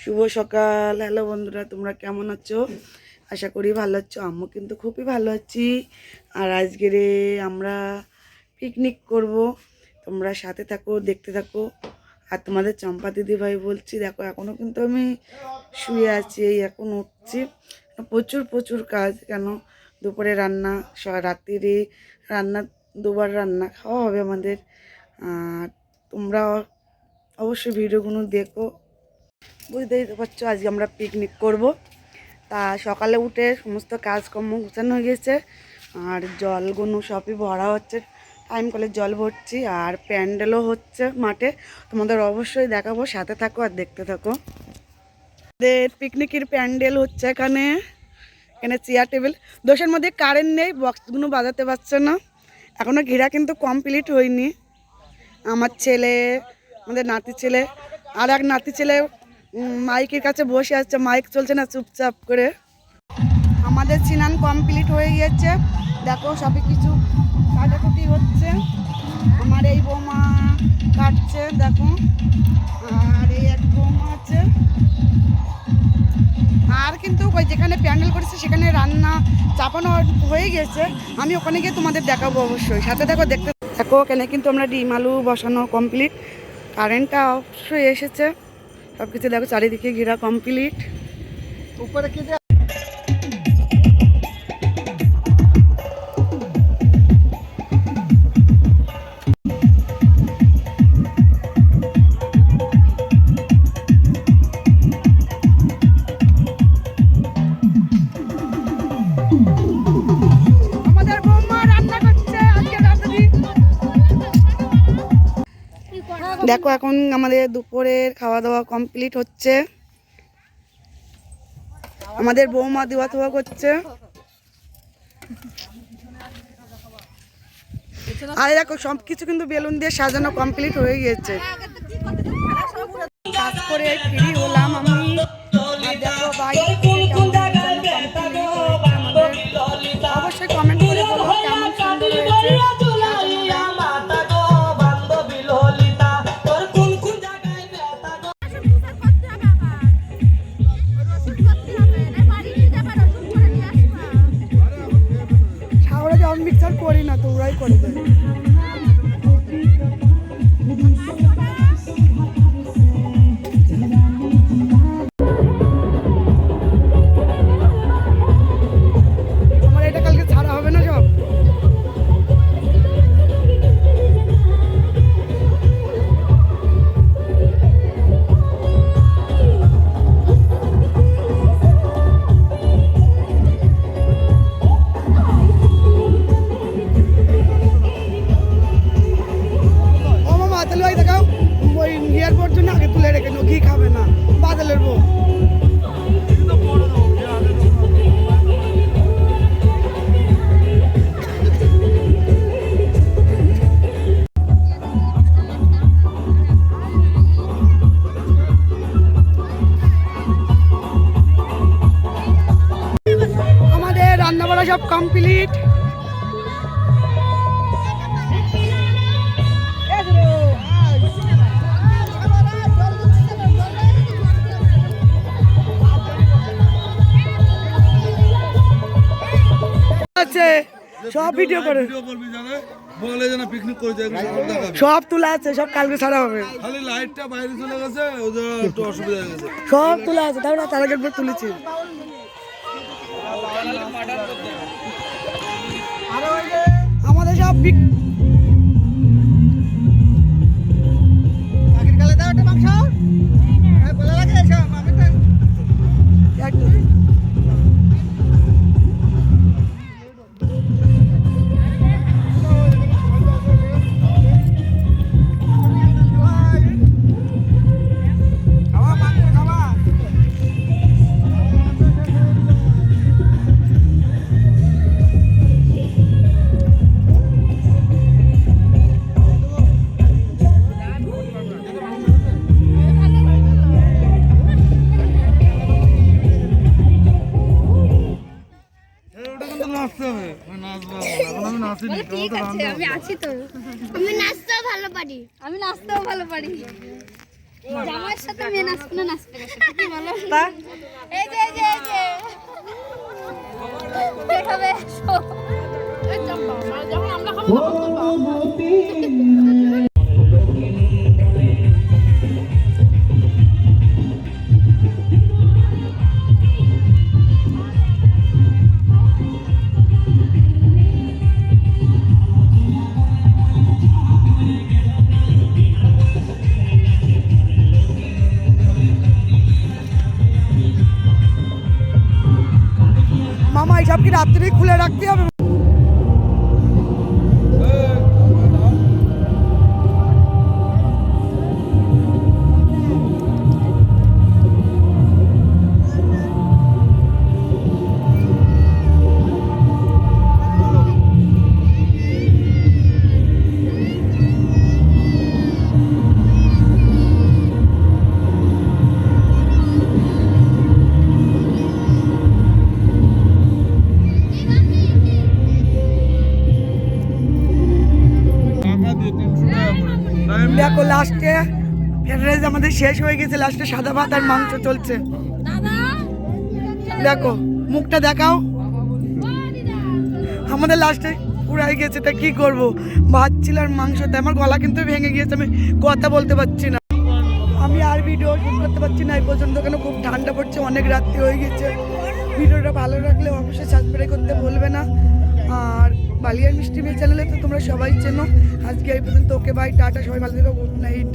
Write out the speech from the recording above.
শুভ সকাল। হ্যালো বন্ধুরা, তোমরা কেমন আছো? আশা করি ভালো আছো। আমিও কিন্তু খুবই ভালো আছি। আর আজকের আমরা পিকনিক করব, তোমরা সাথে থাকো, দেখতে থাকো। আর তোমাদের চম্পা দিদি ভাই বলছি, দেখো এখনও কিন্তু আমি শুয়ে আছি, এখন উঠছি। প্রচুর প্রচুর কাজ, কেন দুপুরে রান্না, রাত্রিরে রান্না, দুবার রান্না খাওয়া হবে আমাদের। আর তোমরা অবশ্যই ভিডিওগুলো দেখো। বুঝতেই তো পারছো আজকে আমরা পিকনিক করব। তা সকালে উঠে সমস্ত কাজকর্ম গুছানো হয়ে গেছে, আর জলগুলো সবই ভরা হচ্ছে, টাইম কলে জল ভরছি, আর প্যান্ডেলও হচ্ছে মাঠে। তোমাদের অবশ্যই দেখাবো, সাথে থাকো আর দেখতে থাকো। আমাদের পিকনিকের প্যান্ডেল হচ্ছে এখানে। এখানে চেয়ার টেবিল, দোষের মধ্যে কারেন্ট নেই, বক্সগুলো বাজাতে পারছে না। এখনও ঘেরা কিন্তু কমপ্লিট হয়নি। আমার ছেলে, আমাদের নাতি ছেলে, আর এক নাতি ছেলে মাইকের কাছে বসে আছে, মাইক চলছে না, চুপচাপ করে। আমাদের স্নান কমপ্লিট হয়ে গিয়েছে, দেখো সবই কিছু কাটাকুটি হচ্ছে। আমার এই বৌমা কাটছে, দেখো। আর এই এক বৌমা আছে। আর কিন্তু ওই যেখানে প্যান্ডেল করেছে সেখানে রান্না চাপানো হয়ে গেছে, আমি ওখানে গিয়ে তোমাদের দেখাবো অবশ্যই, সাথে দেখো, দেখতে দেখো। ওখানে কিন্তু আমরা ডিম আলু বসানো কমপ্লিট, কারেন্টটা অবশ্যই এসেছে, সব কিছু দেখো চারিদিকে ঘেরা কমপ্লিট। উপরে কি আমাদের বৌমা রান্না করছে আজকে রাত্রি। দেখো এখন আমাদের দুপুরের খাওয়া দাওয়া কমপ্লিট হচ্ছে, আমাদের বৌমা দেওয়া থাওয়া করছে। আর দেখো সব কিছু কিন্তু বেলুন দিয়ে সাজানো কমপ্লিট হয়ে গিয়েছে। কাজ করে ফ্রি হলাম আমি। দেখো বাইরে অবশ্যই কমেন্ট করে বলো কেমন সুন্দর হয়েছে। সাগরে যে আমি মিক্সার করি না, তো ওরাই করে দেয়। আমার এটা কালকে ছাড়া হবে না সব। দেখাও ওই এয়ারপোর্ট জন্য আগে তুলে রেখে ঘি খাবে না, বাদলের বউ। আমাদের রান্না বাড়া সব কমপ্লিট। সব ভিডিও করে সব তোলা আছে, সব কালকে ছাড়া হবে। খালি লাইটটা বাইরে চলে গেছে, একটু অসুবিধা হয়ে গেছে। সব তোলা আছে, তারপরে তার আগের পর তুলেছি। আমাদের সব আমি নাচতেও ভালো পারি। জামাইয়ের সাথে মেয়ে নাচবে না নাচবে কি বলো তা এই যে ডেট হবে এই চম্পা যখন আমরা খাবো মামা এইসব কি রাত্রি খুলে রাখতে হবে? দেখো লাস্টে ফ্রাইড রাইস আমাদের শেষ হয়ে গেছে, লাস্টে সাদা ভাত আর মাংস চলছে। দেখো মুখটা দেখাও, আমাদের লাস্টে পুরাই গেছে, তা কি করব? ভাত ছিল আর মাংসতে আমার গলা কিন্তু ভেঙে গিয়েছে, আমি কথা বলতে পারছি না, আমি আর ভিডিও শুট করতে পারছি না এই পর্যন্ত, কেন খুব ঠান্ডা পড়ছে, অনেক রাত্রি হয়ে গেছে। ভিডিওটা ভালো লাগলে অবশ্যই সাবস্ক্রাইব করতে ভুলবে না। আর বালিয়ার মিষ্টি মেয়ে চ্যানেলে তো তোমরা সবাই চেনো। আজকে এই পর্যন্ত, ওকে বাই, টাটা, সবাই ভালো থেকো, গুড নাইট।